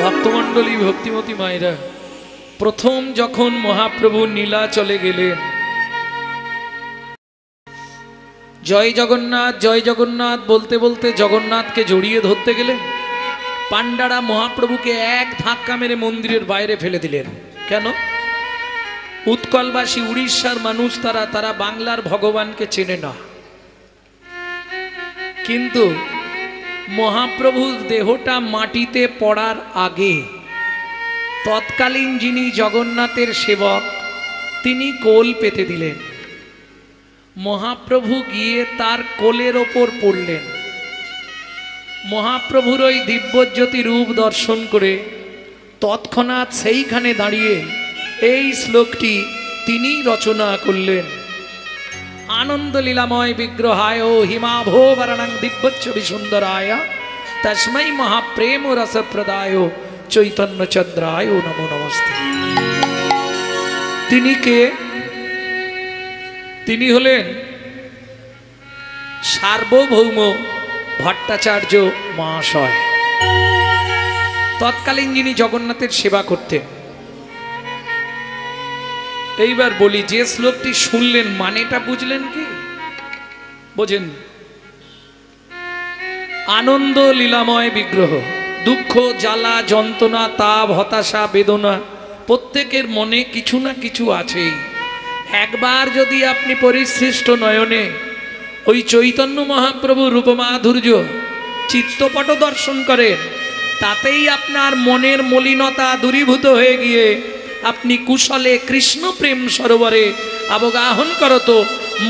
ভক্তমণ্ডলী ভক্তিমতী মায়েরা, প্রথম যখন মহাপ্রভু নীলাচলে গেলেন, জয় জগন্নাথ বলতে বলতে জগন্নাথকে জড়িয়ে ধরতে গেলেন। পাণ্ডারা মহাপ্রভুকে এক ধাক্কা মেরে মন্দিরের বাইরে ফেলে দিলেন। কেন? উৎকলবাসী উড়িষ্যার মানুষ, তারা বাংলার ভগবানকে চেনে না। কিন্তু মহাপ্রভুর দেহটা মাটিতে পড়ার আগে তৎকালীন যিনি জগন্নাথের সেবক, তিনি কোল পেতে দিলেন। মহাপ্রভু গিয়ে তার কোলের ওপর পড়লেন। মহাপ্রভুর ওই দিব্যজ্যোতি রূপ দর্শন করে তৎক্ষণাৎ সেইখানে দাঁড়িয়ে এই শ্লোকটি তিনি রচনা করলেন। আনন্দ লীলাময় বিগ্রহায় হিমাভো বরণং দিব্যচ্ছবি সুন্দরায় তস্मै মহাপ্রেম রসপ্রদায় চৈতন্য চন্দ্রায় নমো নমস্তে। তিনি কে? তিনি হলেন সার্বভৌম ভট্টাচার্য মহাশয়, তৎকালীন যিনি জগন্নাথের সেবা করতেন। এইবার বলি, যে শ্লোকটি শুনলেন মানেটা বুঝলেন কি? বোঝেন? আনন্দ লীলাময় বিগ্রহ, দুঃখ জ্বালা যন্ত্রণা তাপ হতাশা বেদনা প্রত্যেকের মনে কিছু না কিছু আছেই। একবার যদি আপনি পরিসৃষ্ট নয়নে ওই চৈতন্য মহাপ্রভু রূপমাধুর্য চিত্তপট দর্শন করেন, তাতেই আপনার মনের মলিনতা দূরীভূত হয়ে গিয়ে আপনি কুশলে কৃষ্ণ প্রেম সরোবরে অবগাহন করত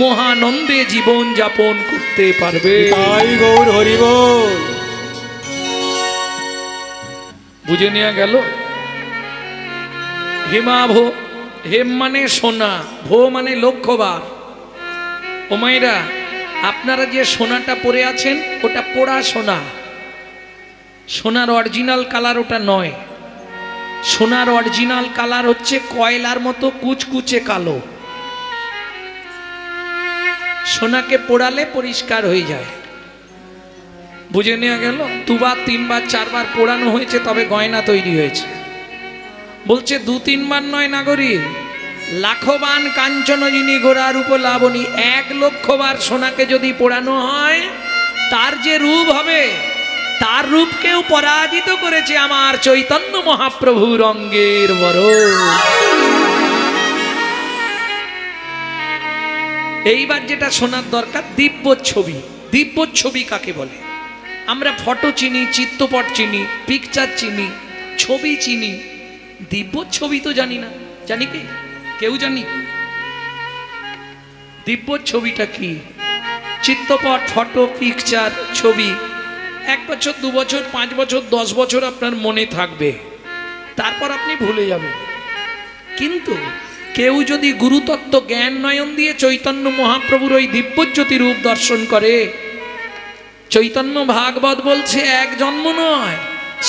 মহানন্দে জীবন যাপন করতে পারবে। গৌর হরি বল। বুঝে নেওয়া গেল? হিমাভো, হেম মানে সোনা, ভো মানে লক্ষ্যবার। ও মায়েরা, আপনারা যে সোনাটা পরে আছেন ওটা পোড়া সোনা। সোনার অরিজিনাল কালার ওটা নয়। সোনার অরিজিনাল কালার হচ্ছে কয়লার মতো কুচকুচে কালো। সোনাকে পোড়ালে পরিষ্কার হয়ে যায়। বুঝে নেওয়া গেল? দুবার তিনবার চারবার পোড়ানো হয়েছে তবে গয়না তৈরি হয়েছে। বলছে দু তিনবার নয় নাগরী, লাখবান কাঞ্চন যিনি গোড়ার উপলাবনী, 1,00,000 সোনাকে যদি পোড়ানো হয় তার যে রূপ হবে, তার রূপকেও পরাজিত করেছে আমার চৈতন্য মহাপ্রভুর অঙ্গের বরণ। এইবার যেটা শোনার দরকার, দিব্য ছবি। দিব্য ছবি কাকে বলে? আমরা ফটো চিনি, চিত্রপট চিনি, পিকচার চিনি, ছবি চিনি, দিব্য ছবি তো জানি না। জানি কি? কেউ জানি? দিব্য ছবিটা কি? চিত্রপট, ফটো, পিকচার, ছবি 1 বছর 2 বছর 5 বছর 10 বছর আপনার মনে থাকবে, তারপর আপনি ভুলে যাবেন। কিন্তু কেউ যদি গুরুতত্ত্ব জ্ঞান নয়ন দিয়ে চৈতন্য মহাপ্রভুর ওই দিব্যজ্যোতি রূপ দর্শন করে, চৈতন্য ভাগবত বলছে 1 জন্ম নয়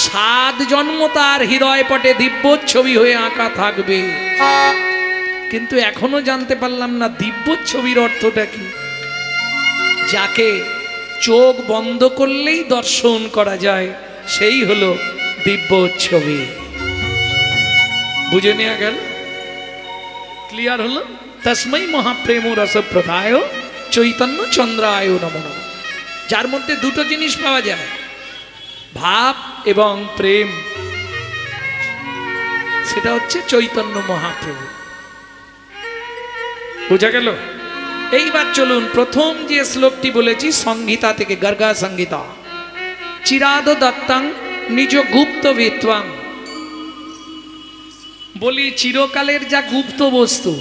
7 জন্ম তার হৃদয় পটে দিব্য ছবি হয়ে আঁকা থাকবে। কিন্তু এখনো জানতে পারলাম না দিব্য ছবির অর্থটা কি। যাকে চোখ বন্ধ করলেই দর্শন করা যায় সেই হলো দিব্য ছবি। বুঝে নেওয়া গেল? ক্লিয়ার হলো? তস্मै মহাপ্রেম রসপ্রদায় চৈতন্য চন্দ্রায় নমো নমঃ। যার মধ্যে দুটো জিনিস পাওয়া যায়, ভাব এবং প্রেম, সেটা হচ্ছে চৈতন্য মহাপ্রভু। বুঝা গেল? এইবার চলুন, প্রথম যে শ্লোকটি বলেছি সংহিতা থেকে, গর্গা সংহিতা। চিরাদ দত্তাং নিজ গুপ্ত বিত্বাং। বলি চিরকালের যা গুপ্ত বস্তু,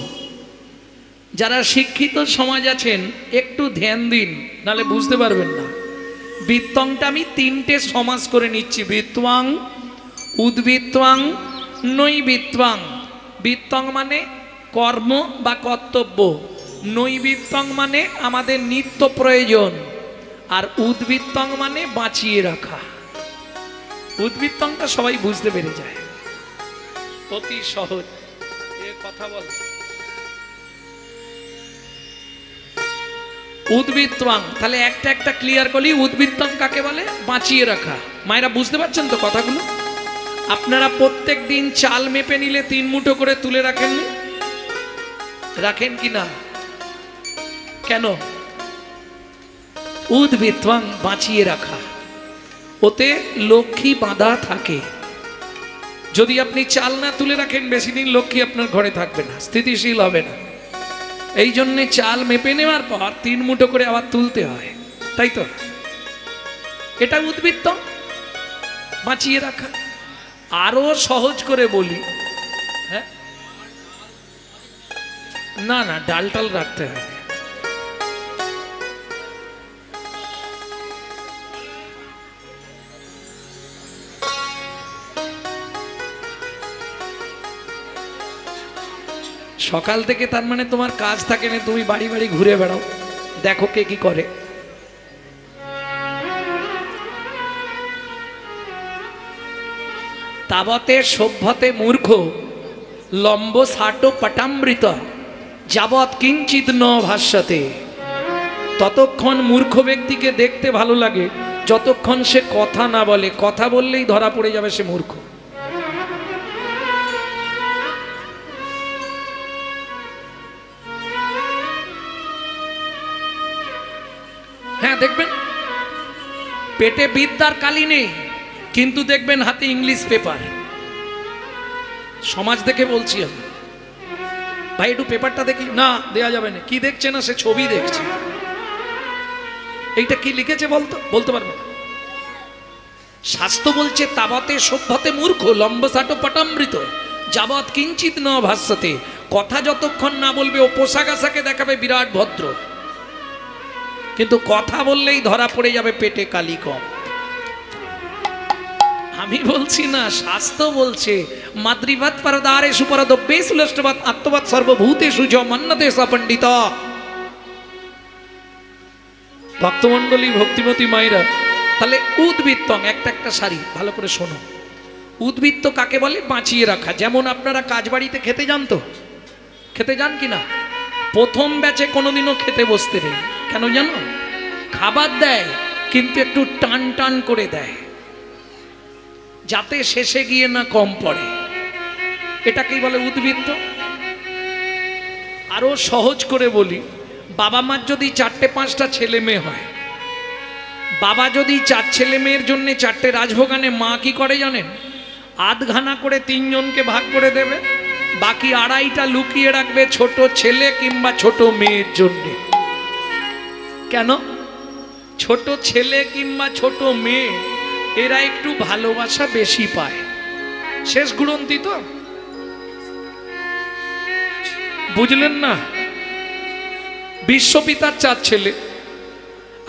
যারা শিক্ষিত সমাজ আছেন একটু ধ্যান দিন, নালে বুঝতে পারবেন না। বিত্তংটা আমি 3টে সমাস করে নিচ্ছি, বিত্বাং, উদ্বৃত্তাং, নৈবিত্তাং। বিত্তং মানে কর্ম বা কর্তব্য, নৈবিত্তং মানে আমাদের নিত্য প্রয়োজন, আর উদ্বৃত্তং মানে বাঁচিয়ে রাখা। উদ্বৃত্তংটা সবাই বুঝতে পেরে যায়, অতি সহজ। এ কথা বল। উদ্বৃত্তাং, তাহলে একটা একটা ক্লিয়ার করলি। উদ্বৃত্তাং কাকে বলে? বাঁচিয়ে রাখা। মায়েরা বুঝতে পারছেন তো কথাগুলো? আপনারা প্রত্যেক দিন চাল মেপে নিলে 3 মুঠো করে তুলে রাখেন, রাখেন কি না? কেন? উদ্ভিত্বাং, বাঁচিয়ে রাখা, ওতে লক্ষ্মী বাঁধা থাকে। যদি আপনি চাল না তুলে রাখেন বেশি দিন লক্ষ্মী আপনার ঘরে থাকবে না, স্থিতিশীল হবে না। এই জন্যে চাল মেপে নেওয়ার পর 3 মুঠো করে আবার তুলতে হয়, তাই তো? এটা উদ্বৃত্ত, বাঁচিয়ে রাখা। আরো সহজ করে বলি, হ্যাঁ, না না, ডাল টাল রাখতে হবে। সকাল থেকে তার মানে তোমার কাজ থাকে না, তুমি বাড়ি বাড়ি ঘুরে বেড়াও, দেখো কে কি করে। তাবতে সভ্যতে মূর্খ লম্ব সাটো পটামৃত যাবৎ কিঞ্চিত ন ভাষ্যতে। ততক্ষণ মূর্খ ব্যক্তিকে দেখতে ভালো লাগে যতক্ষণ সে কথা না বলে, কথা বললেই ধরা পড়ে যাবে সে মূর্খ। হ্যাঁ, দেখবেন পেটে বিদ্যার কালি নেই, কিন্তু দেখবেন হাতে ইংলিশ পেপার। সমাজ দেখে বলছি আমি, ভাই একটু পেপারটা দেখি, না দেয়া যাবে না। কি দেখছে না, সে ছবি দেখছে। এইটা কি লিখেছে বলতো, বলতে পারবে না। শাস্ত্র বলছে তাবতে সভ্যতে মূর্খ লম্বসাটো পটামৃত যাবৎ কিঞ্চিত ন ভাষ্যতে। কথা যতক্ষণ না বলবে ও পোশাক আশাকে দেখাবে বিরাট ভদ্র, কিন্তু কথা বললেই ধরা পড়ে যাবে পেটে কালি কম। আমি বলছি না, শাস্ত্র বলছে মাতৃভাত পরদারেষু পরদব্যেষু লষ্টবাত আত্মবাত সর্বভূতেষু চ মন্যতে স পণ্ডিত। ভক্তমণ্ডলী, ভক্তিমতী মায়েরা, তাহলে উদ্বৃত্তং, একটা একটা সারি ভালো করে শোনো। উদ্বৃত্ত কাকে বলে? বাঁচিয়ে রাখা। যেমন আপনারা কাজ বাড়িতে খেতে যান তো, খেতে যান কি না? প্রথম ব্যাচে কোনোদিনও খেতে বসতে নেই, কেন জানো? খাবার দেয় কিন্তু একটু টান টান করে দেয়, যাতে শেষে গিয়ে না কম পড়ে। এটাকেই বলে উদ্বৃত্ত। আরো সহজ করে বলি, বাবা মার যদি 4-5টা ছেলে মেয়ে হয়, বাবা যদি 4 ছেলে মেয়ের জন্য 4টে রাজভোগ আনে, মা কি করে জানেন? আধখানা করে 3 জনকে ভাগ করে দেবে, বাকি 2.5টা লুকিয়ে রাখবে ছোট ছেলে কিংবা ছোট মেয়ের জন্য। কেন? ছোট ছেলে কিংবা ছোট মেয়ে এরা একটু ভালোবাসা বেশি পায়। শেষ গুণন্তি তো, বুঝলেন না? বিশ্বপিতার 4 ছেলে,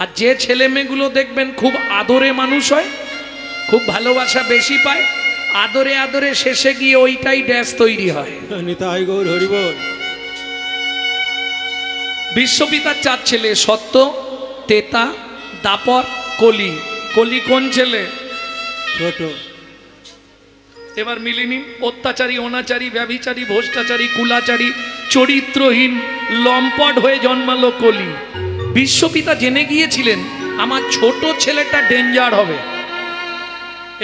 আর যে ছেলে মেয়েগুলো দেখবেন খুব আদরে মানুষ হয়, খুব ভালোবাসা বেশি পায়, আদরে আদরে শেষে গিয়ে ওইটাই ড্যাশ তৈরি হয়। নিতাই গৌর হরি বল। বিশ্বপিতার 4 ছেলে, সত্য, তেতা, দাপর, কলি। কলি কোন ছেলে? ছোট। এবার মিলিয়ে নিন। অত্যাচারী, অনাচারী, ব্যভিচারী, ভ্রষ্টাচারী, কুলাচারী, চরিত্রহীন, লম্পট হয়ে জন্মালো কলি। বিশ্বপিতা জেনে গিয়েছিলেন আমার ছোট ছেলেটা ডেঞ্জার হবে,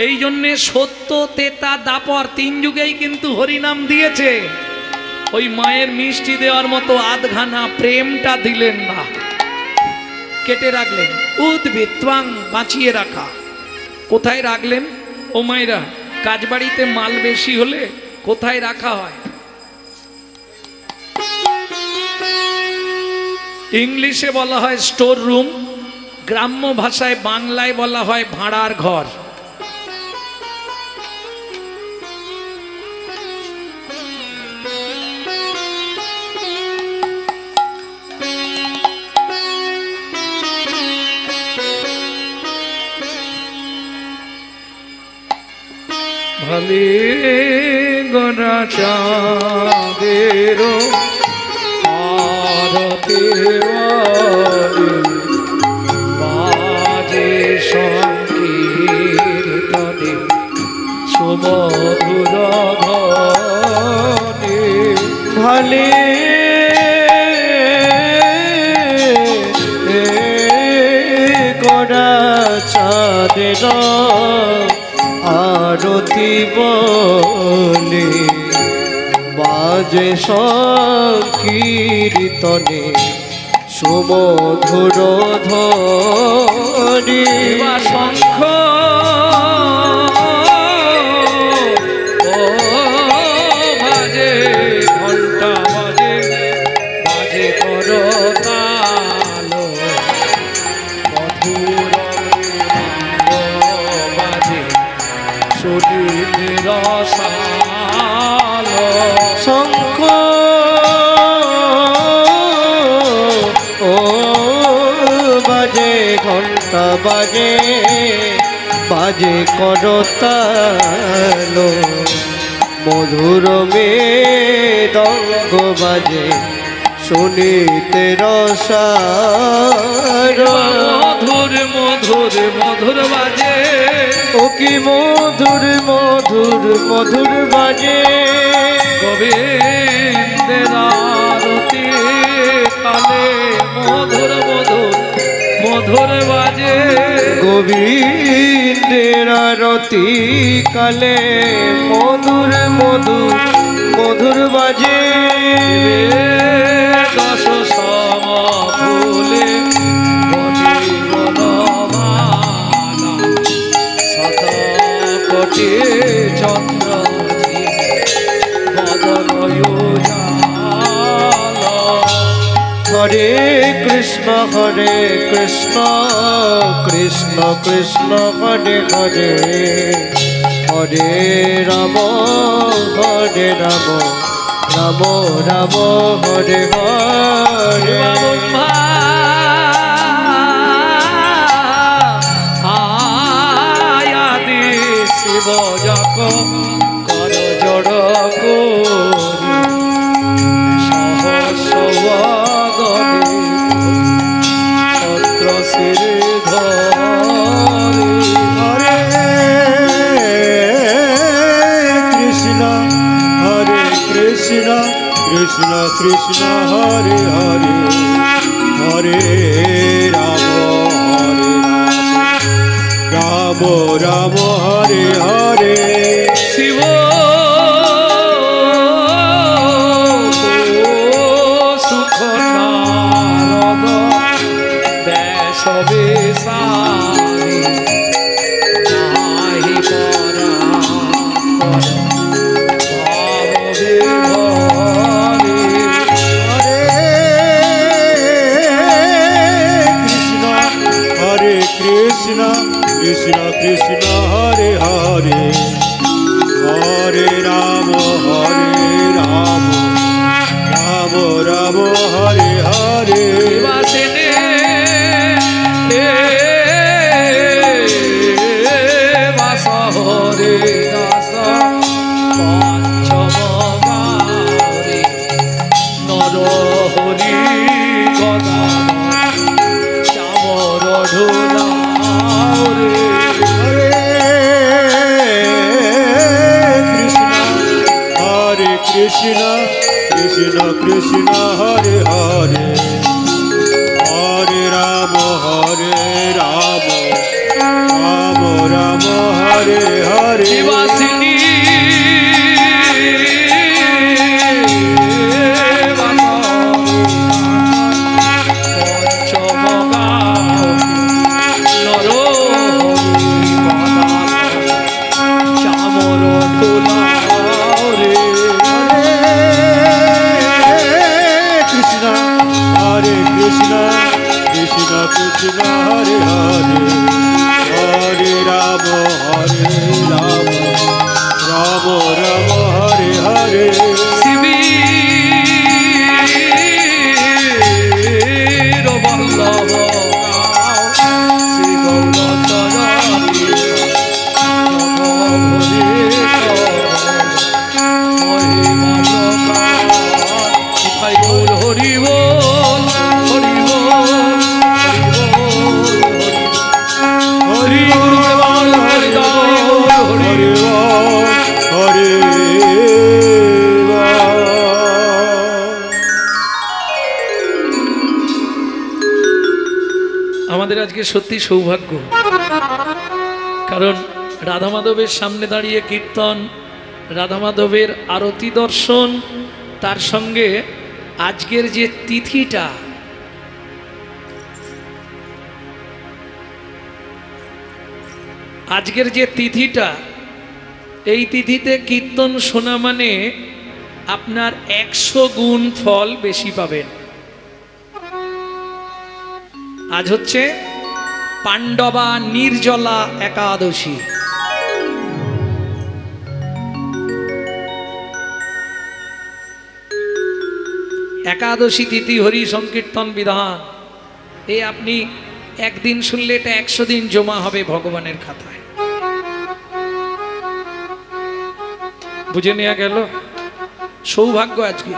এই জন্যে সত্য, তেতা, দাপর 3 যুগেই কিন্তু হরিনাম দিয়েছে। ওই মায়ের মিষ্টি দেওয়ার মতো আধখানা প্রেমটা দিলেন না, কেটে রাখলেন। উদ্বৃত্তাং, বাঁচিয়ে রাখা। কোথায় রাখলেন? ও মায়েরা, কাজ বাড়িতে মাল বেশি হলে কোথায় রাখা হয়? ইংলিশে বলা হয় স্টোর রুম, গ্রাম্য ভাষায় বাংলায় বলা হয় ভাড়ার ঘর। ভালে গড়া চাঁদের আরতি বাজে সংকীর্তনে সুমধুর ধ্বনি। ভালে গড়া চাঁদের আরতি বলে বাজে সংকীর্তনে সুমধুর ধ্বনি শঙ্খ ও বাজে ঘন্টা বাজে বাজে করতাল মধুর বাজে সুনীল রসাল শঙ্খ ও বাজে ঘন্টা বাজে বাজে করতাল মধুর মৃদঙ্গ বাজে শুনিতে রসার মধুর মধুর মধুর বাজে ও কি মধুর মধুর মধুর বাজে গোবিন্দের আরতি কালে মধুর মধুর মধুর বাজে গোবিন্দের আরতি কালে মধুর মধুর মধুর বাজে দশ সম ফুলে শত কোটি চন্দ্র হরে কৃষ্ণ কৃষ্ণ কৃষ্ণ হরে হরে হরে রাম রাম রাম হরে হরে আয়াদি শিব যাক কর জড় করি সহস্রবাদনে ছত্র শিরে ধরি হরে কৃষ্ণ কৃষ্ণ কৃষ্ণ কৃষ্ণ হরে হরে হরে রাম রাম রাম হরে হরে শিব সুখ নারদ দেশ বিসারি নাহি পরা ভাব বিভরি হরে কৃষ্ণ কৃষ্ণ কৃষ্ণ হরে হরে হরে রাম রাম রাম হরে হরে বাসিনে বাস হরে দাস পঞ্চম গারে নর হরি গদা চামর ঢোলা রে হরে কৃষ্ণ কৃষ্ণ কৃষ্ণ হরে হরে হরে রাম রাম রাম হরে হরে বাসিনী পঞ্চম নর হরি গদা চামর ঢোলা রে কৃষ্ণ হরে কৃষ্ণ কৃষ্ণ কৃষ্ণ হরে হরে হরে রাম রাম রাম হরে হরে শিবীর বল্লভ শ্রী গৌরচরণী মহিমা প্রকাশ হরি বল হরি বল হরি বল হরি হরে হরে আমাদের আজকে সত্যি সৌভাগ্য, কারণ রাধা মাধবের সামনে দাঁড়িয়ে কীর্তন, রাধা মাধবের আরতি দর্শন, তার সঙ্গে আজকের যে তিথিটা, আজকের যে তিথিটা, এই তিথিতে কীর্তন শোনা মানে আপনার 100 গুণ ফল বেশি পাবেন। আজ হচ্ছে পাণ্ডবা নির্জলা একাদশী। একাদশী তিথি হরি সংকীর্তন বিধান। এই আপনি একদিন শুনলে এটা 100 দিন জমা হবে ভগবানের খাতায়। বুঝে নেওয়া গেল? সৌভাগ্য আজকে।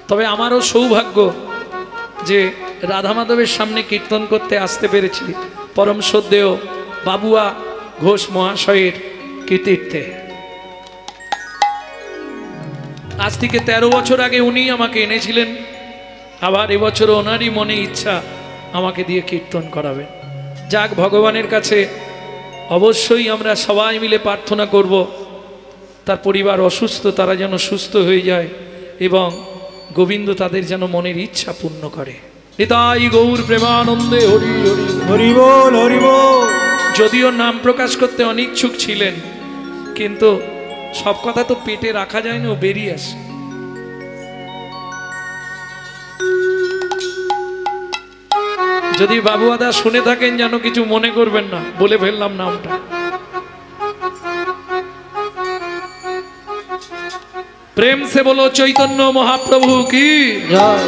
তবে আমারও সৌভাগ্য যে রাধা মাধবের সামনে কীর্তন করতে আসতে পেরেছি পরম শ্রদ্ধেয় বাবুয়া ঘোষ মহাশয়ের কৃতিত্বে। আজ থেকে 13 বছর আগে উনি আমাকে এনেছিলেন, আবার এবছর ওনারই মনে ইচ্ছা আমাকে দিয়ে কীর্তন করাবেন। যাক, ভগবানের কাছে অবশ্যই আমরা সবাই মিলে প্রার্থনা করব তার পরিবার অসুস্থ, তারা যেন সুস্থ হয়ে যায় এবং গোবিন্দ তাদের যেন মনের ইচ্ছা পূর্ণ করে। নিতাই গৌর প্রেমানন্দে হরি হরি হরি বল, হরি বল। যদিও নাম প্রকাশ করতে অনিচ্ছুক ছিলেন, কিন্তু সব কথা তো পেটে রাখা যায় না, ও বেরিয়ে আসে। যদি বাবুয়াদা শুনে থাকেন যেন কিছু মনে করবেন না, বলে ফেললাম নামটা। প্রেম সে বলো চৈতন্য মহাপ্রভু কি জয়।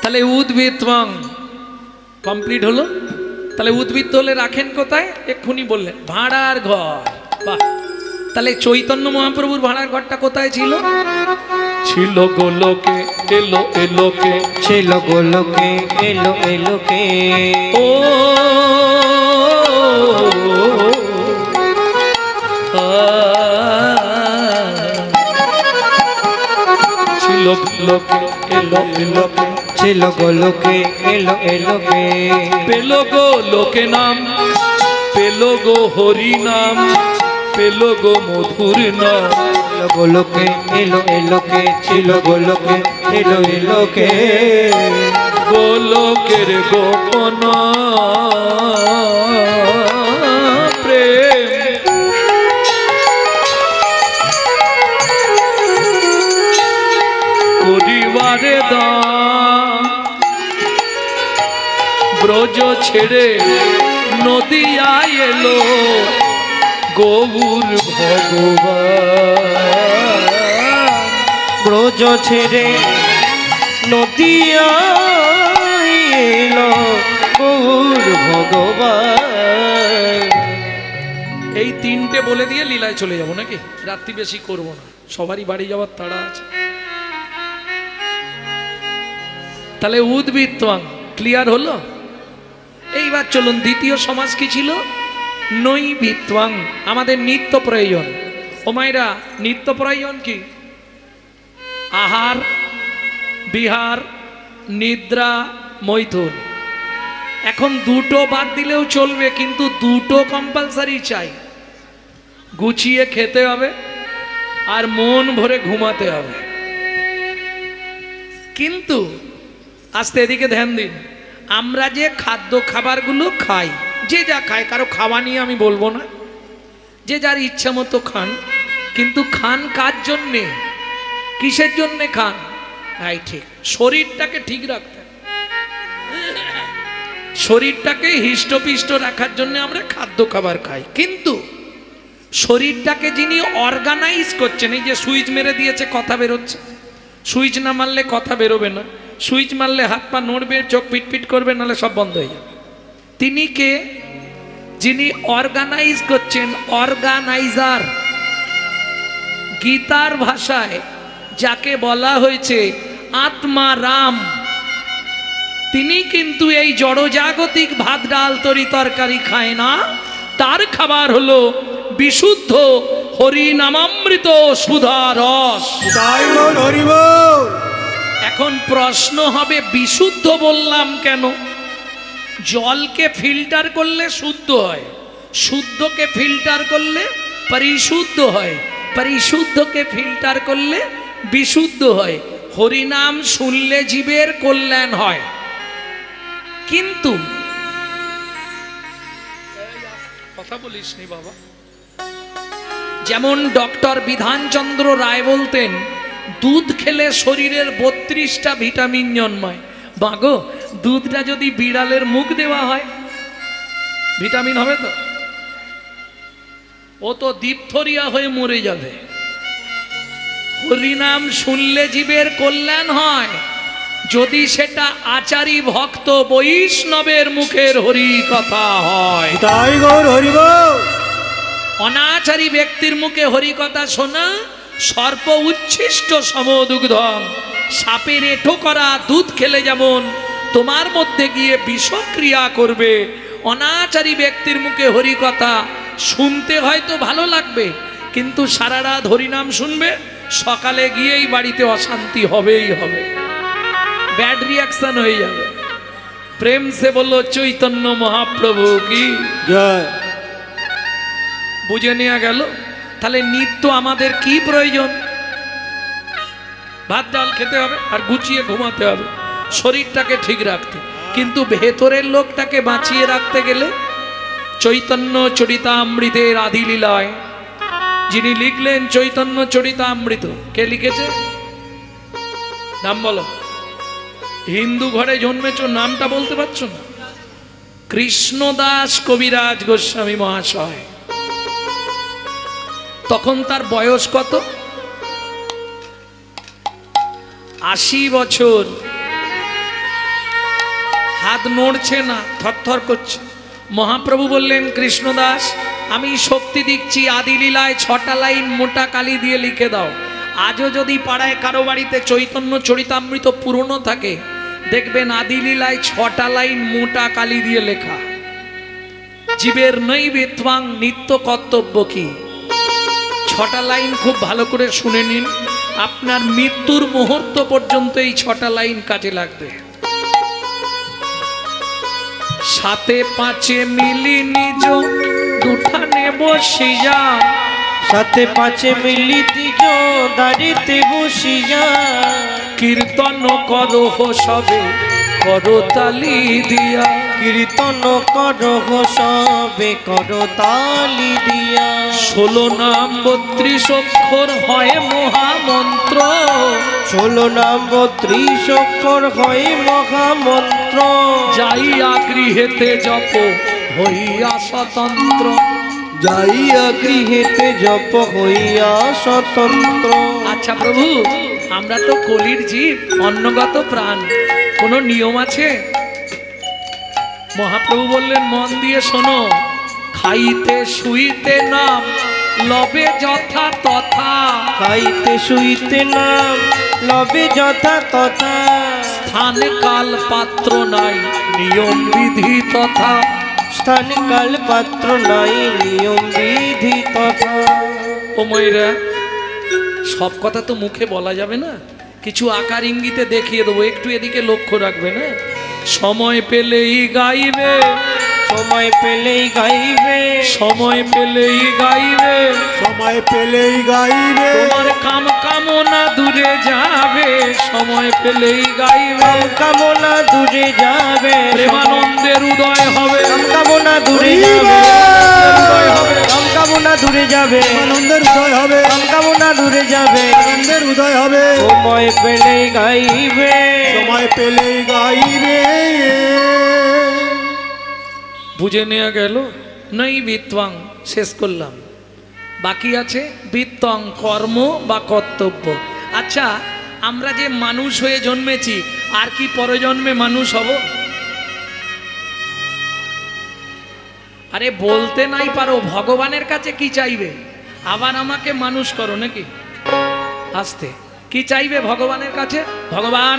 তাহলে উদ্ভিত্তং কমপ্লিট হলো। তাহলে উদ্ভিত্ত হলে রাখেন কোথায়? এক্ষুনি বললেন ভাড়ার ঘর। বাহ, তাহলে চৈতন্য মহাপ্রভুর ভাড়ার ঘরটা কোথায় ছিল? ছিল গোলোকে, এলো এলোকে, ছিল গোলোকে, এলো এলোকে। ও ছিল গোলোকে, এলো এলোকে, ছিল গোলোকে, এলো এলোকে। পেল গো লোকে নাম, পেল গো হরি নাম, পেল গো মধুর নাম। গোলোকে, এলো এলোকে, ছিল গোলোকে, এলো এলোকে। গোলকের গোপন প্রেম করিবারে দাম, ব্রজ ছেড়ে নদিয়ায় এলো গৌর ভগবান। ব্রজ ছেড়ে নদিয়ায় এলো গৌর ভগবান। এই তিনটে বলে দিয়ে লীলায় চলে যাব নাকি? রাত্রি বেশি করব না, সবারই বাড়ি যাওয়ার তাড়া আছে। তাহলে উদ্ভিত্তং ক্লিয়ার হলো। এইবার চলুন দ্বিতীয় সমাজ কি ছিল? নৈবিত্তং, আমাদের নিত্য প্রয়োজন। ও মায়েরা, নিত্য প্রয়োজন কি? আহার, বিহার, নিদ্রা, মৈথুন। এখন দুটো বাদ দিলেও চলবে, কিন্তু দুটো কম্পালসারি চাই। গুছিয়ে খেতে হবে আর মন ভরে ঘুমাতে হবে। কিন্তু আস্তে এদিকে ধ্যান দিন, আমরা যে খাদ্য খাবারগুলো খাই, যে যা খায়, কারো খাওয়া নিয়ে আমি বলবো না, যে যার ইচ্ছা মতো খান, কিন্তু খান কার জন্যে, কিসের জন্যে খান? হ্যাঁ ঠিক, শরীরটাকে ঠিক রাখতে, শরীরটাকে হৃষ্টপিষ্ট রাখার জন্য আমরা খাদ্য খাবার খাই। কিন্তু শরীরটাকে যিনি অর্গানাইজ করছেন, এই যে সুইচ মেরে দিয়েছে কথা বেরোচ্ছে, সুইচ না মারলে কথা বেরোবে না, সুইচ মারলে হাত পা নড়বে, চোখ পিটপিট করবে, নাহলে সব বন্ধ হয়ে যাবে। তিনি কে? যিনি অর্গানাইজ করছেন, অর্গানাইজার। গীতার ভাষায় যাকে বলা হয়েছে আত্মা রাম, তিনি কিন্তু এই জড়জাগতিক ভাত ডাল তরি তরকারি খায় না। তার খাবার হলো বিশুদ্ধ হরি নামামৃত সুধা রস। তাই বল, হরি বল। এখন প্রশ্ন হবে, বিশুদ্ধ বললাম কেন? জলকে ফিল্টার করলে শুদ্ধ হয়, শুদ্ধকে ফিল্টার করলে পরিশুদ্ধ হয়, পরিশুদ্ধকে ফিল্টার করলে বিশুদ্ধ হয়। হরিনাম শুনলে জীবের কল্যাণ হয়। কিন্তু কথা বলিস নি বাবা, যেমন ডক্টর বিধানচন্দ্র রায় বলতেন, দুধ খেলে শরীরের 32টা ভিটামিন জন্মায়। বাগো, দুধটা যদি বিড়ালের মুখ দেওয়া হয় ভিটামিন হবে তো? ও তো ডিপথোরিয়া হয়ে মরে যাবে। হরিনাম শুনলে জীবের কল্যাণ হয় যদি সেটা আচারী ভক্ত বৈষ্ণবের মুখের হরি কথা হয়। তাই গৌর হরি বল। অনাচারী ব্যক্তির মুখে হরি কথা শোনা সর্প উচ্ছিষ্ট সমদুগ্ধং, সাপের এঁঠো করা দুধ খেলে যেমন তোমার মধ্যে গিয়ে বিষক্রিয়া করবে, অনাচারী ব্যক্তির মুখে হরি কথা শুনতে হয়তো ভালো লাগবে, কিন্তু সারা রাত হরিনাম শুনবে, সকালে গিয়েই বাড়িতে অশান্তি হবেই হবে, ব্যাড রিয়াকশন হয়ে যাবে। প্রেম সে বলল চৈতন্য মহাপ্রভু কি জয়। বুঝে নেওয়া গেল। তাহলে নিত্য আমাদের কি প্রয়োজন? ভাত ডাল খেতে হবে আর গুছিয়ে ঘুমাতে হবে, শরীরটাকে ঠিক রাখতে। কিন্তু ভেতরের লোকটাকে বাঁচিয়ে রাখতে গেলে চৈতন্য চরিতামৃতের আদি লীলায় যিনি লিখলেন চৈতন্য চরিতামৃত, কে লিখেছে? নাম বলো। হিন্দু ঘরে জন্মেছ, নামটা বলতে পারছো না? কৃষ্ণদাস কবিরাজ গোস্বামী মহাশয়। তখন তার বয়স কত? 80 বছর। হাত নড়ছে না, থরথর করছে। মহাপ্রভু বললেন, কৃষ্ণদাস আমি শক্তি দিচ্ছি, আদি লীলায় 6টা লাইন মোটা কালি দিয়ে লিখে দাও। আজও যদি পাড়ায় কারো বাড়িতে চৈতন্য চরিতামৃত পুরনো থাকে, দেখবেন আদি লীলায় 6টা লাইন মোটা কালি দিয়ে লেখা। জীবের নৈবেত্বাং নিত্য কর্তব্য কি? 6টা লাইন খুব ভালো করে শুনে নিন, আপনার মৃত্যুর মুহূর্ত পর্যন্ত এই 6টা লাইন কাজে লাগবে। সাথে পাঁচে মিলি নিজ দুঠানে বসিয়া, সাথে পাঁচে মিলি তিজ দাঁড়িতে বসিয়া, কীর্তন করো সবে করো তালি দিয়া, কীর্তন করহ সবে করো তালি দিয়া। 16 নাম 32 অক্ষর হয় মহামন্ত্র, 16 নাম 32 অক্ষর হয় মহামন্ত্র। যাইয়া গৃহেতে জপ হইয়া স্বতন্ত্র, যাইয়া গৃহেতে জপ হইয়া স্বতন্ত্র। আচ্ছা প্রভু, আমরা তো কলির জীব, অন্নগত প্রাণ, কোনো নিয়ম আছে? মহাপ্রভু বললেন, মন দিয়ে শোনো, খাইতে শুইতে নাম লবে যথা তথা, খাইতে শুইতে নাম লবে যথা তথা, স্থান কাল পাত্র নাই নিয়ম বিধি তথা, স্থান কাল পাত্র নাই নিয়ম বিধি তথা। ও ময়রা, সব কথা তো মুখে বলা যাবে না, কিছু আকার ইঙ্গিতে দেখিয়ে দেবো, একটু এদিকে লক্ষ্য রাখবে না। সময় পেলেই গাইবে, সময় পেলেই গাইবে, সময় পেলেই গাইবে, সময় পেলেই গাইবে। তোমার কাম কামনা দূরে যাবে, সময় পেলেই গাইবে, কামনা দূরে যাবে, প্রেমানন্দের উদয় হবে, কামনা দূরে যাবে, কামনা দূরে যাবে, আনন্দের উদয় হবে, কামনা দূরে যাবে, আনন্দের উদয় হবে। সময় পেলেই গাইবে, সময় পেলেই গাইবে। বুঝে নেওয়া গেল। নই বিত্বাং, শেষ করলাম। বাকি আছে বিত্তং, কর্ম বা কর্তব্য। আচ্ছা, আমরা যে মানুষ হয়ে জন্মেছি, আর কি পরজন্মে মানুষ হব? আরে বলতে নাই পারো, ভগবানের কাছে কি চাইবে? আবার আমাকে মানুষ করো নাকি? আস্তে, কি চাইবে ভগবানের কাছে? ভগবান,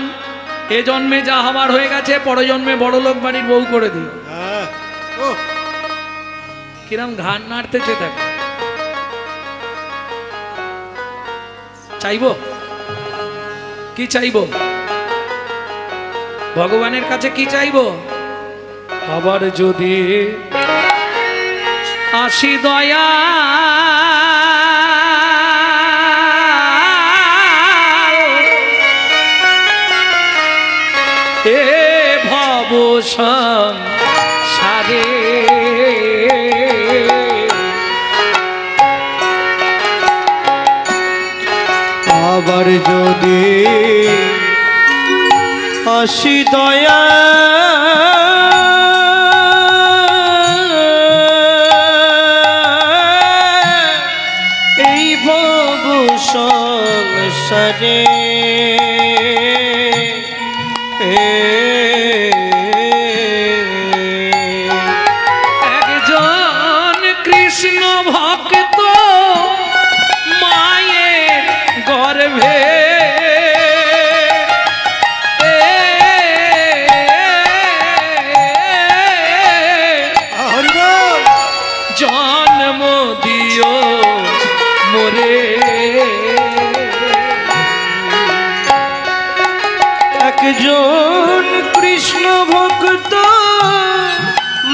এ জন্মে যা হবার হয়ে গেছে, পরজন্মে বড় লোক বাড়ির বউ করে দিও। কিরম ঘাড় নাড়তেছে দেখ। চাইবো কি চাইবো? ভগবানের কাছে কি চাইবো? আবার যদি আসি দয়া এ ভব সংসারে আবার যদি আসি দয়া এই ভব সংসারে একজন কৃষ্ণ ভক্ত মায়ের গর্ভে জন্ম দিও মোরে একজন কৃষ্ণ ভক্ত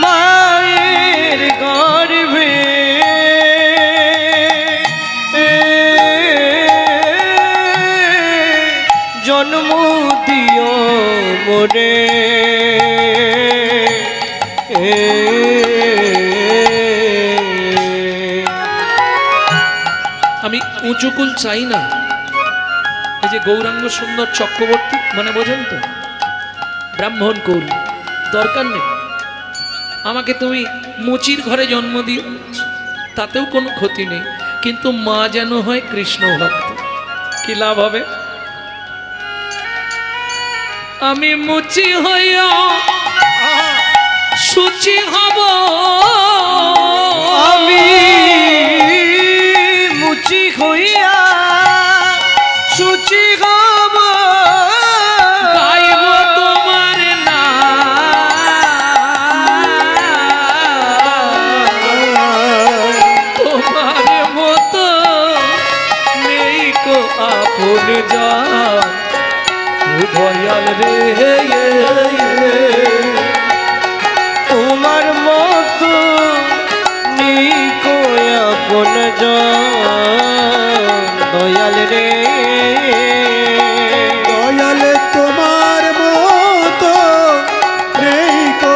মায়ের গর্ভে জন্ম দিও মোরে আমি উঁচুকুল চাই না। এই যে গৌরাঙ্গ সুন্দর চক্রবর্তী মানে বোঝেন তো, ব্রাহ্মণ কুল দরকার নেই। আমাকে তুমি মুচির ঘরে জন্ম দিও, তাতেও কোনো ক্ষতি নেই, কিন্তু মা যেন হয় কৃষ্ণ ভক্ত। কি লাভ হবে? আমি মুচি হইয়া সুচি হব, আমি মুচি হইয়া সুচি হব, গাইব তোমার নাম, তোমার মতো নেই কো আপন জান, ও দয়াল রে তোমার মতো নেই কো আপন জন, দয়াল রে দয়াল তোমার মতো নেই কো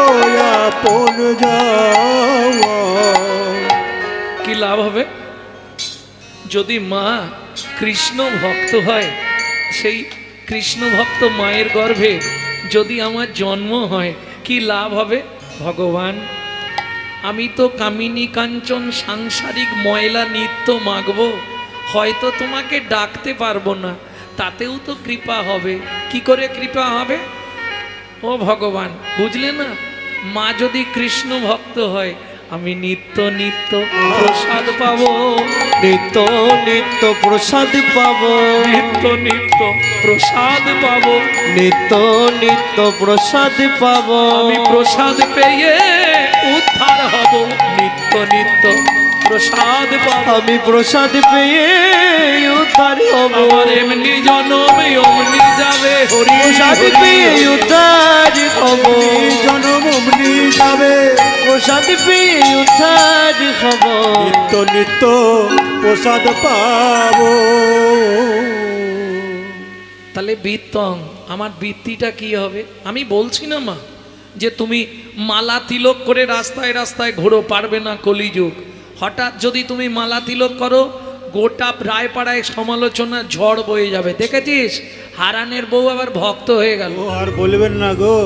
আপন যাওয়া। কি লাভ হবে? যদি মা কৃষ্ণ ভক্ত হয়, সেই কৃষ্ণ ভক্ত মায়ের গর্ভে যদি আমার জন্ম হয়, কি লাভ হবে? ভগবান, আমি তো কামিনী কাঞ্চন সাংসারিক ময়লা নিত্য মাগবো, হয়তো তোমাকে ডাকতে পারবো না, তাতেও তো কৃপা হবে। কি করে কৃপা হবে? ও ভগবান, বুঝলে না? মা যদি কৃষ্ণ ভক্ত হয়, আমি নিত্য নিত্য প্রসাদ পাবো, নিত্য নিত্য প্রসাদ পাবো, নিত্য নিত্য প্রসাদ পাবো, নিত্য নিত্য প্রসাদ পাবো, আমি প্রসাদ পেয়ে উদ্ধার হব, নিত্য নিত্য প্রসাদ পাবো, আমি প্রসাদ পেয়ে উদ্ধার হব, আমার এমনি জনম অমনি যাবে, হরি প্রসাদ হরি পেয়ে উদ্ধার হব, জনম অমনি যাবে, প্রসাদ পেয়ে উদ্ধার হব, নিত্য নিত্য প্রসাদ পাবো। তাহলে বৃত্তং, আমার বৃত্তিটা কি হবে? আমি বলছি না মা যে তুমি মালা তিলক করে রাস্তায় রাস্তায় ঘোরো, পারবে না, কলিযুগ। হঠাৎ যদি তুমি মালা তিলক করো, গোটা রায়পাড়ায় সমালোচনা ঝড় বয়ে যাবে। দেখেছিস হারানের বউ আবার ভক্ত হয়ে গেল। ও আর বলবেন না গো।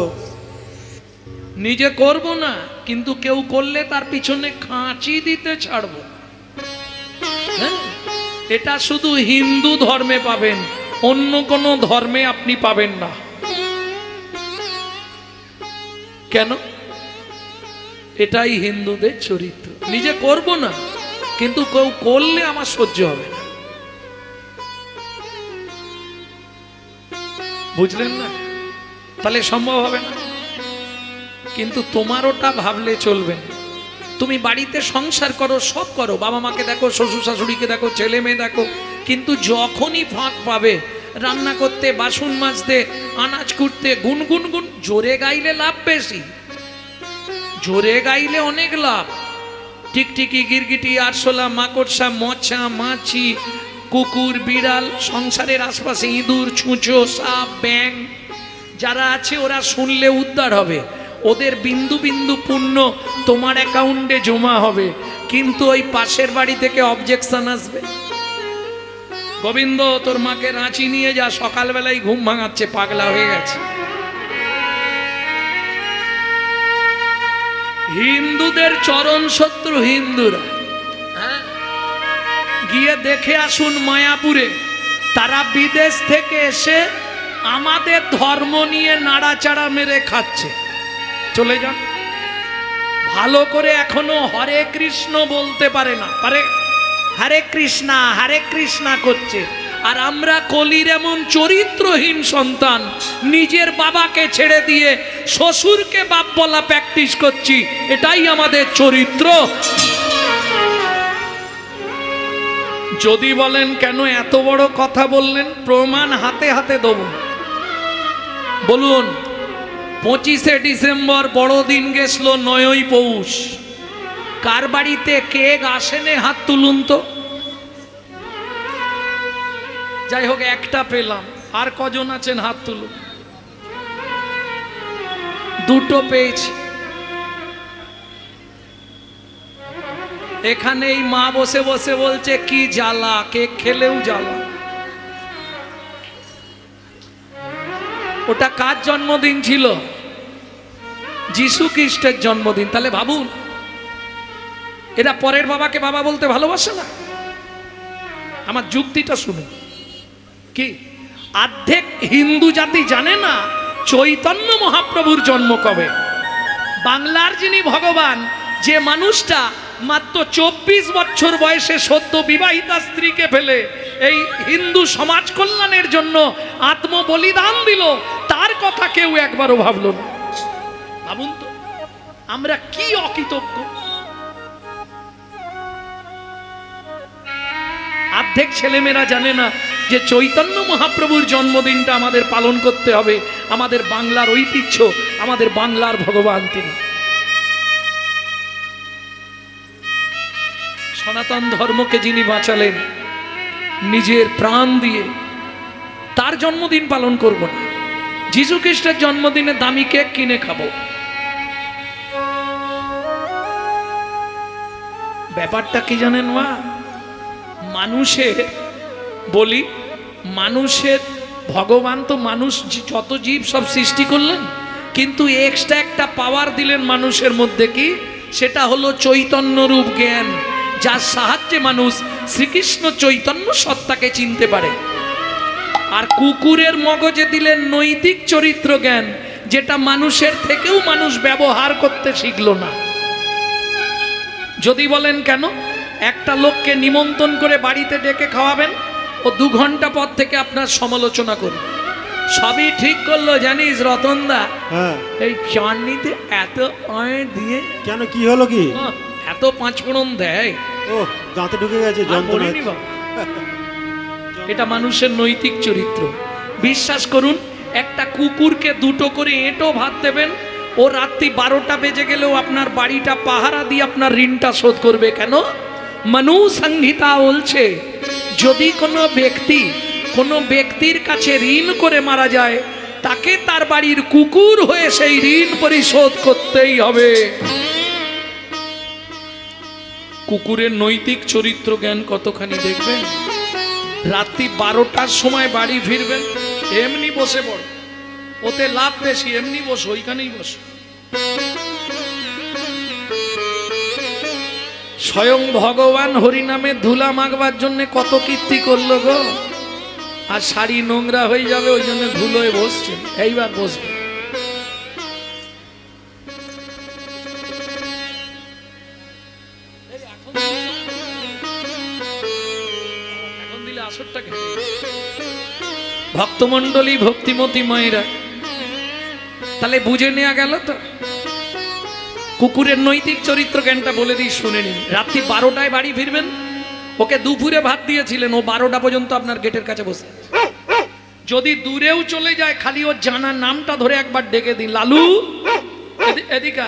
নিজে করব না, কিন্তু কেউ করলে তার পিছনে খাঁচি দিতে ছাড়বো। হ্যাঁ, এটা শুধু হিন্দু ধর্মে পাবেন, অন্য কোনো ধর্মে আপনি পাবেন না। কেন? এটাই হিন্দুদের চরিত্র। নিজে করব না, কিন্তু কেউ করলে আমার সহ্য হবে না। বুঝলেন না? তাহলে সম্ভব হবে না। কিন্তু তোমার ওটা ভাবলে চলবে না। তুমি বাড়িতে সংসার করো, সব করো, বাবা মাকে দেখো, শ্বশুর শাশুড়িকে দেখো, ছেলে মেয়ে দেখো, কিন্তু যখনই ফাঁক পাবে রান্না করতে, বাসন মাজতে, আনাজ কুটতে, গুনগুন গুন, জোরে গাইলে লাভ বেশি। জোরে গাইলে অনেক লাভ। টিকটিকি, গিরগিটি, আরশোলা, মাকড়সা, মশা, মাছি, কুকুর, বিড়াল, সংসারের আশপাশে ইঁদুর, ছুঁচো, সাপ, ব্যাং যারা আছে ওরা শুনলে উদ্ধার হবে। ওদের বিন্দু বিন্দু পুণ্য তোমার অ্যাকাউন্টে জমা হবে। কিন্তু ওই পাশের বাড়ি থেকে অবজেকশন আসবে, গোবিন্দ তোর মাকে রাঁচি নিয়ে যা, সকালবেলায় ঘুম ভাঙাচ্ছে, পাগলা হয়ে গেছে। হিন্দুদের চরম শত্রু হিন্দুরা। হ্যাঁ, গিয়ে দেখে আসুন মায়াপুরে, তারা বিদেশ থেকে এসে আমাদের ধর্ম নিয়ে নাড়াচাড়া মেরে খাচ্ছে। চলে যান, ভালো করে এখনো হরে কৃষ্ণ বলতে পারে না, পারে হরে কৃষ্ণা করছে। আর আমরা কলির এমন চরিত্রহীন সন্তান, নিজের বাবাকে ছেড়ে দিয়ে শ্বশুরকে বাপ বলা প্র্যাকটিস করছি। এটাই আমাদের চরিত্র। যদি বলেন কেন এত বড় কথা বললেন, প্রমাণ হাতে হাতে দেব। বলুন, 25শে ডিসেম্বর বড়দিন গেছিল 9ই পৌষ, কার বাড়িতে কেক আসেনে হাত তুলুন তো। যাই হোক, একটা পেলাম। আর কজন আছেন হাত তুলুন। দুটো পেয়েছি। এখানে এই মা বসে বসে বলছে কি জ্বালা, কেক খেলেও জ্বালা। ওটা কার জন্মদিন ছিল? যিশু খ্রিস্টের জন্মদিন। তাহলে ভাবুন, এরা পরের বাবাকে বাবা বলতে ভালোবাসে না? আমার যুক্তিটা শুনুন। কি অর্ধেক হিন্দু জাতি জানে না চৈতন্য মহাপ্রভুর জন্ম কবে। বাংলার যিনি ভগবান, যে মানুষটা মাত্র 24 বছর বয়সে সদ্য বিবাহিতা স্ত্রীকে ফেলে এই হিন্দু সমাজ কল্যাণের জন্য আত্মবলিদান দিল, তার কথা কেউ একবারও ভাবল না। ভাবুন তো, আমরা কি অকৃতজ্ঞ। অর্ধেক ছেলেমেয়েরা জানে না যে চৈতন্য মহাপ্রভুর জন্মদিনটা আমাদের পালন করতে হবে। আমাদের বাংলার ঐতিহ্য, আমাদের বাংলার ভগবান তিনি। সনাতন ধর্মকে যিনি বাঁচালেন নিজের প্রাণ দিয়ে, তার জন্মদিন পালন করব না। যিশু খ্রিস্টের জন্মদিনে দামি কেক কিনে খাবো। ব্যাপারটা কি জানেন মা? মানুষের বলি, মানুষের ভগবান তো মানুষ যত জীব সব সৃষ্টি করলেন, কিন্তু এক্সট্রা একটা পাওয়ার দিলেন মানুষের মধ্যে। কি? সেটা হলো চৈতন্য রূপ জ্ঞান, যার সাহায্যে মানুষ শ্রীকৃষ্ণ চৈতন্য সত্তাকে চিনতে পারে। আর কুকুরের মগজে দিলেন নৈতিক চরিত্র জ্ঞান, যেটা মানুষের থেকেও মানুষ ব্যবহার করতে শিখল না। যদি বলেন কেন, একটা লোককে নিমন্ত্রণ করে বাড়িতে ডেকে খাওয়াবেন, ও 2 ঘন্টা পর থেকে আপনার সমালোচনা করবে। সবই ঠিক করলো জানিস রতনদা, এই চাটনিতে এত অয়েল দিয়ে কেন, কি হলো কি? এত 5 ফোড়ন দেয়, ও দাঁতে ঢুকে গেছে যন্ত্রণা। এটা মানুষের নৈতিক চরিত্র। বিশ্বাস করুন, একটা কুকুরকে 2টো করে এঁটো ভাত দেবেন, ও রাত্রি 12টা বেজে গেলেও আপনার বাড়িটা পাহারা দিয়ে আপনার ঋণটা শোধ করবে। কেন? মনু সংহিতা বলছে, যদি কোনো ব্যক্তির কাছে ঋণ করে মারা যায়, তাকে তার বাড়ির কুকুর হয়ে সেই ঋণ পরিশোধ করতেই হবে। কুকুরের নৈতিক চরিত্র জ্ঞান কতখানি দেখবেন। রাত্রি 12টার সময় বাড়ি ফিরবেন, এমনি বসে পড়, ওতে লাভ বেশি, এমনি বসো, ওইখানেই বসো। স্বয়ং ভগবান হরিনামে ধুলা মাখবার জন্য কত কীর্তি করলো গো, আর শাড়ি নোংরা হয়ে যাবে ওই জন্য ধুলোয় বসছে। এইবার বসবে। এখন দিলে আসরটাকে ভক্তমন্ডলী, ভক্তিমতী মায়েরা, তাহলে বুঝে নেওয়া গেল তো। কুকুরের নৈতিক চরিত্র জ্ঞানটা বলে দিই, শুনে নিন। রাত্রি 12টায় বাড়ি ফিরবেন, ওকে দুপুরে ভাত দিয়েছিলেন, ও 12টা পর্যন্ত আপনার গেটের কাছে বসে। যদি দূরেও চলে যায়, খালি ওর জানা নামটা ধরে একবার ডেকে দিন, লালু এদিকে।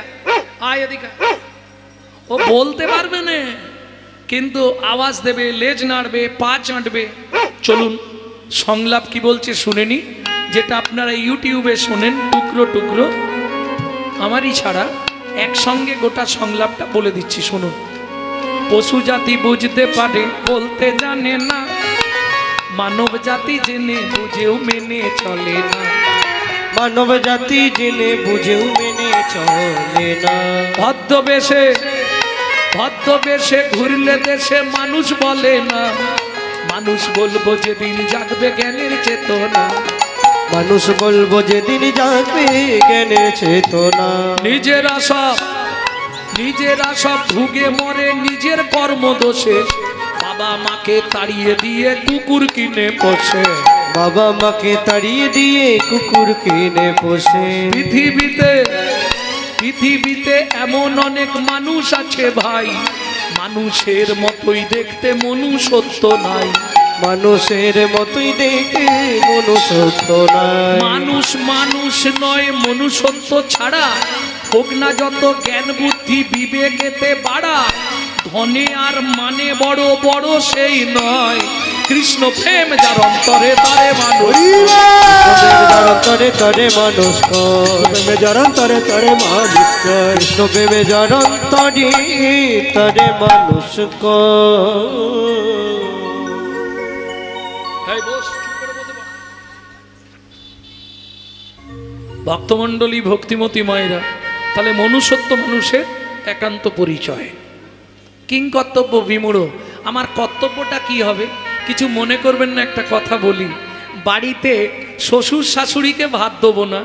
আয় এদিকে আয়। ও বলতে পারবে না, কিন্তু আওয়াজ দেবে, লেজ নাড়বে, পা চাঁটবে। চলুন সংলাপ কি বলছে শুনে নি, যেটা আপনারা ইউটিউবে শোনেন টুকরো টুকরো, আমারই ছাড়া একসঙ্গে গোটা সংলাপটা বলে দিচ্ছি শুনুন। পশু জাতি বুঝতে পারে বলতে জানে না, মানব জাতি জেনে বুঝেও মেনে চলে না। মানব জাতি জেনে বুঝেও মেনে চলে না। ভদ্রবেশে ভদ্রবেশে ঘুরলে দেশে মানুষ বলে না, মানুষ বলবো যেদিন জাগবে জ্ঞানের চেতনা। মানুষ বলবো যেদিন জাগবে জ্ঞানের চেতনা। নিজেরা সব ভুগে মরে নিজের কর্ম দোষে, বাবা মাকে তাড়িয়ে দিয়ে কুকুর কিনে পোষে। বাবা মাকে তাড়িয়ে দিয়ে কুকুর কিনে পোষে। পৃথিবীতে এমন অনেক মানুষ আছে ভাই, মানুষের মতোই দেখতে মনুষ্যত্ব নাই। মানুষের মতোই দেখতে মনুষ্যত্ব নাই। মানুষ নয় মনুষ্যত্ব ছাড়া, হোক না যত জ্ঞান বুদ্ধি বিবেকেতে বাড়া। ধনে আর মানে বড় বড় সেই নয়, কৃষ্ণ প্রেম যার অন্তরে তারে মানুষ। তরে তরে মানুষ প্রেমে জরন তরে তরে মানুষ কর। কৃষ্ণ প্রেমে জরন তরে তরে মানুষ ভক্তমণ্ডলী ভক্তিমতী মায়েরা, তাহলে মনুষ্যত্ব মানুষের একান্ত পরিচয়। কিং কর্তব্য বিমূঢ়, আমার কর্তব্যটা কি হবে কিছু মনে করবেন না, একটা কথা বলি। বাড়িতে শ্বশুর শাশুড়িকে ভাত দেবো না,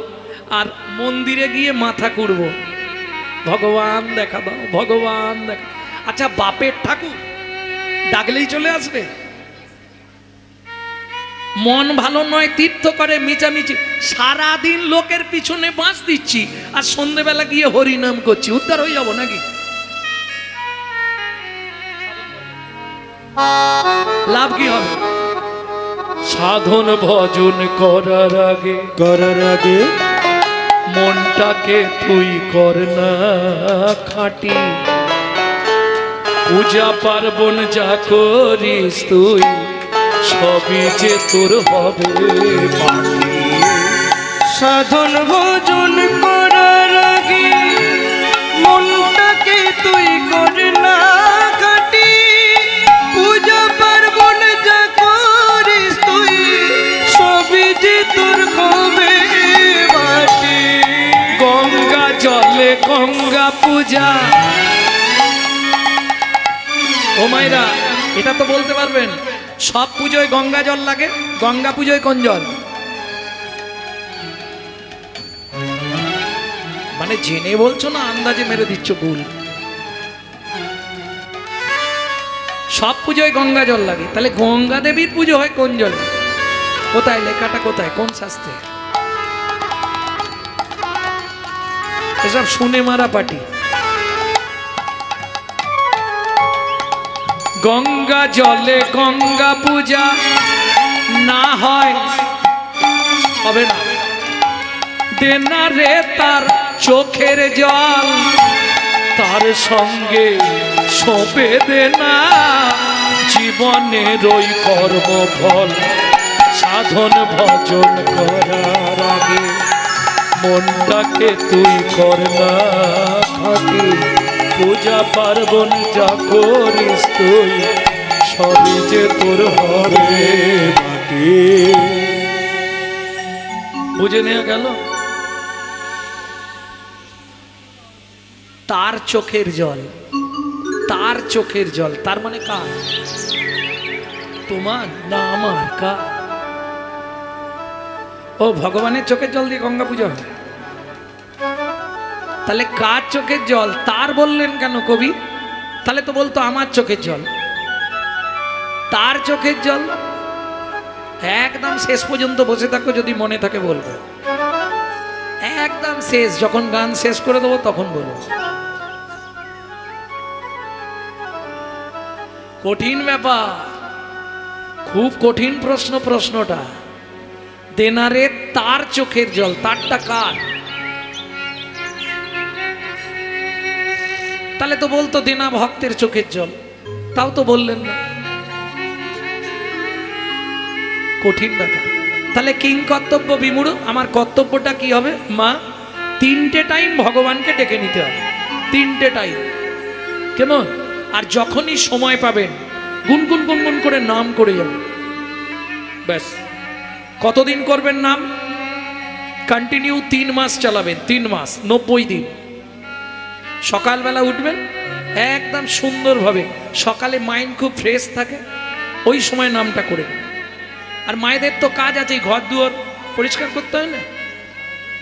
আর মন্দিরে গিয়ে মাথা কুড়ব, ভগবান দেখা দাও, ভগবান দেখা। আচ্ছা বাপের ঠাকুর ডাকলেই চলে আসবে? মন ভালো নয় তীর্থ করে মিচামিচি, সারাদিন লোকের পিছনে বাঁশ দিচ্ছি, আর সন্ধ্যেবেলা গিয়ে হরিনাম করছি, উদ্ধার হয়ে যাবো নাকি? লাভ কি হবে? সাধন ভজন করার আগে মনটাকে তুই কর না খাঁটি, পূজা পার্বণ যা করিস তুই সবই যে তোর হবে মাটি। সাধন ভজন করার আগে মনটাকে তুই কর না খাঁটি, পূজা পার্বণ যা করিস তুই সবই যে তোর হবে মাটি। গঙ্গা জলে গঙ্গা পূজা। ও মাইরা, এটা তো বলতে পারবেন সব পুজোয় গঙ্গা জল লাগে, গঙ্গা পুজোয় কোন জল? মানে জেনে বলছো না আন্দাজে মেরে দিচ্ছ ভুল? সব পুজোয় গঙ্গা জল লাগে, তাহলে গঙ্গা দেবীর পুজো হয় কোন জল? কোথায় লেখাটা, কোথায়, কোন শাস্ত্রে? এসব শুনে মারা পাটি। গঙ্গা জলে গঙ্গা পূজা না হয় হবে না। দেনা রে তার চোখের জল, তার সঙ্গে সঁপে দেনা জীবনের ওই কর্মফল। সাধন ভজন করার আগে মনটাকে তুই কর না খাঁটি, পূজা পার্বণ যা করিস তুই সবই যে তোর হবে মাটি। বুঝে নেওয়া গেল? তার চোখের জল, তার চোখের জল, তার মানে কার? তোমার না আমার? কার? ও ভগবানের চোখের জল দিয়ে গঙ্গা পুজো হয়? তাহলে কার চোখের জল? তার বললেন কেন কবি? তাহলে তো বলতো আমার চোখের জল। তার চোখের জল একদম শেষ পর্যন্ত বসে থাকো, যদি মনে থাকে বলবো। একদম শেষ, যখন গান শেষ করে দেবো তখন বলবো। কঠিন ব্যাপার, খুব কঠিন প্রশ্ন। প্রশ্নটা দেনারে তার চোখের জল, তারটা কার? তাহলে তো বলতো দেনা ভক্তের চোখের জল, তাও তো বললেন না। কঠিন ব্যাপার। তাহলে কিং কর্তব্য বিমূঢ়, আমার কর্তব্যটা কি হবে? মা, 3টে টাইম ভগবানকে ডেকে নিতে হবে, 3টে টাইম। কেমন? আর যখনই সময় পাবেন গুনগুন গুনগুন করে নাম করে যাবেন। ব্যাস। কতদিন করবেন নাম? কন্টিনিউ 3 মাস চালাবেন, 3 মাস, 90 দিন। সকালবেলা উঠবেন একদম সুন্দরভাবে, সকালে মাইন্ড খুব ফ্রেশ থাকে, ওই সময় নামটা করে নেবেন। আর মায়েদের তো কাজ আছে, ঘর দুয়ার পরিষ্কার করতে হয় না?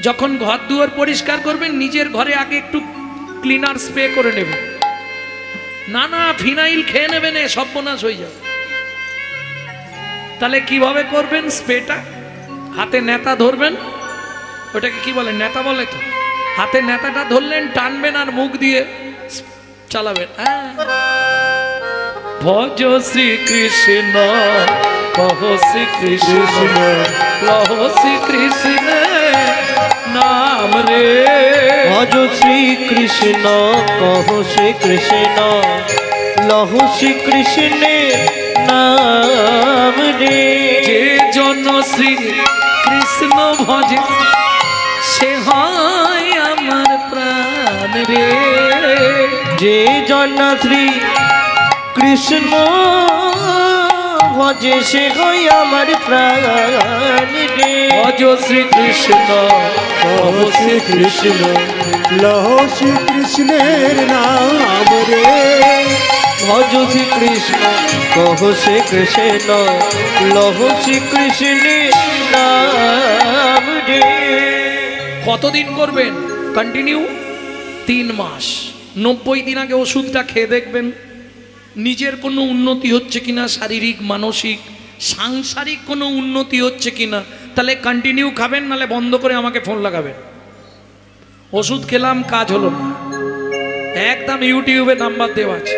যখন ঘর দুয়ার পরিষ্কার করবেন নিজের ঘরে আগে একটু ক্লিনার স্প্রে করে নেবেন। না না, ফিনাইল খেয়ে নেবেন, সর্বনাশ হয়ে যাবে। তাহলে কিভাবে করবেন স্প্রেটা? হাতে নেতা ধরবেন, ওটাকে কি বলে? নেতা বলে তো। হাতে নেতাটা ধরলেন, টানবেন আর মুখ দিয়ে চালাবেন। ভজ শ্রীকৃষ্ণ কহ শ্রীকৃষ্ণ লহ শ্রীকৃষ্ণ নাম রে। ভজ শ্রীকৃষ্ণ কহ শ্রীকৃষ্ণ লহ শ্রীকৃষ্ণের নাম রে। যে জন শ্রী কৃষ্ণ ভজে সে হয় আমার প্রাণ রে। যে জন শ্রী কৃষ্ণ ভজে সে হয় আমার প্রাণ রে। ভজ শ্রীকৃষ্ণ কহ শ্রীকৃষ্ণ লহ শ্রীকৃষ্ণের নাম রে। ভজ শ্রীকৃষ্ণ কহ শ্রীকৃষ্ণ লহ শ্রীকৃষ্ণের নাম রে। কতদিন করবেন? কন্টিনিউ 3 মাস। 90 দিন আগে ওষুধটা খেয়ে দেখবেন নিজের কোনো উন্নতি হচ্ছে কিনা, শারীরিক মানসিক সাংসারিক কোনো উন্নতি হচ্ছে কিনা। তাহলে কন্টিনিউ খাবেন, নালে বন্ধ করে আমাকে ফোন লাগাবেন। ওষুধ খেলাম, কাজ হলো না, একদম ইউটিউবে নাম্বার দেওয়া আছে,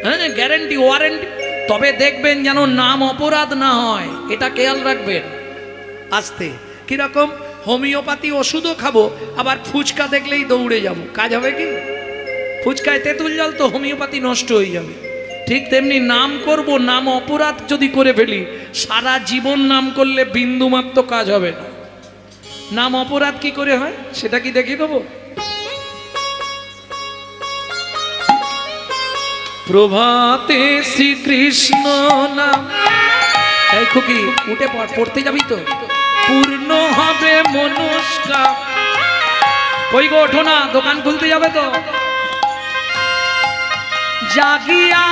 হ্যাঁ, গ্যারেন্টি ওয়ারেন্টি। তবে দেখবেন যেন নাম অপরাধ না হয়, এটা খেয়াল রাখবেন। আস্তে কিরকম? হোমিওপ্যাথি ওষুধও খাবো, আবার ফুচকা দেখলেই দৌড়ে যাব, কাজ হবে কি? ফুচকায় তেঁতুল জল, তো হোমিওপ্যাথি নষ্ট হয়ে যাবে। ঠিক তেমনি নাম করব, নাম অপরাধ যদি করে ফেলি, সারা জীবন নাম করলে বিন্দুমাত্র কাজ হবে না। নাম অপরাধ কি করে হয় সেটা কি দেখিয়ে দেবো? প্রভাতে শ্রীকৃষ্ণ নাম। এই খুকি, উঠে পড়তে যাবি তো? পূর্ণ হবে মনস্কাম। কই গো, ওঠো না, দোকান খুলতে যাবে তো? জাগিয়া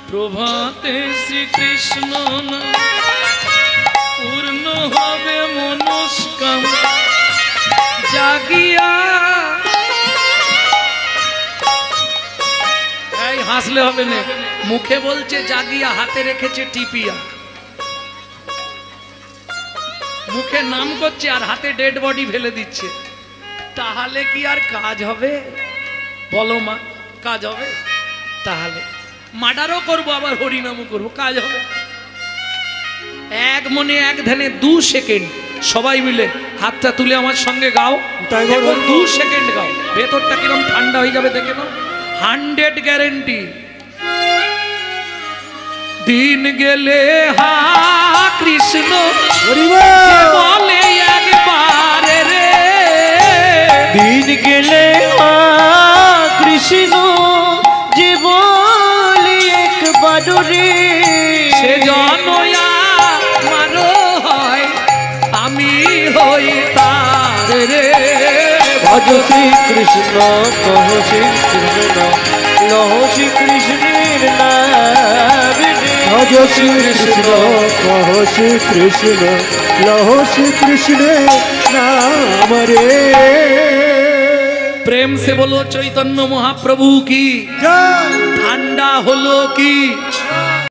প্রভাতে শ্রীকৃষ্ণ নাম, পূর্ণ হবে মনস্কাম। জাগিয়া, এই হাসলে হবে না, মুখে বলছে জাগিয়া, হাতে রেখেছে টিপিয়া। মুখে নাম করছে আর হাতে ডেড বডি ফেলে দিচ্ছে, তাহলে কি আর কাজ হবে? বলো মা, কাজ হবে? তাহলে মার্ডারও করবো, আবার হরিনামও করবো, কাজ হবে? এক মনে এক ধ্যানে 2 সেকেন্ড সবাই মিলে হাতটা তুলে আমার সঙ্গে গাও। 2 সেকেন্ড গাও, ভেতরটা কিরকম ঠান্ডা হয়ে যাবে দেখে নাও। 100 গ্যারেন্টি। দিন গেলে হা কৃষ্ণ বলে একবার রে। দিন গেলে হা কৃষ্ণ যে বলে একবার রে। সে জনয়া মারো হয়, আমি হই তার রে। ভজ শ্রীকৃষ্ণ কহ শ্রীকৃষ্ণ লহ শ্রীকৃষ্ণের নাম রে। ভজ শ্রীকৃষ্ণ কহ শ্রীকৃষ্ণ লহ শ্রীকৃষ্ণের নাম রে। প্রেম সে বলো চৈতন্য মহাপ্রভু কি। ঠান্ডা হলো কি?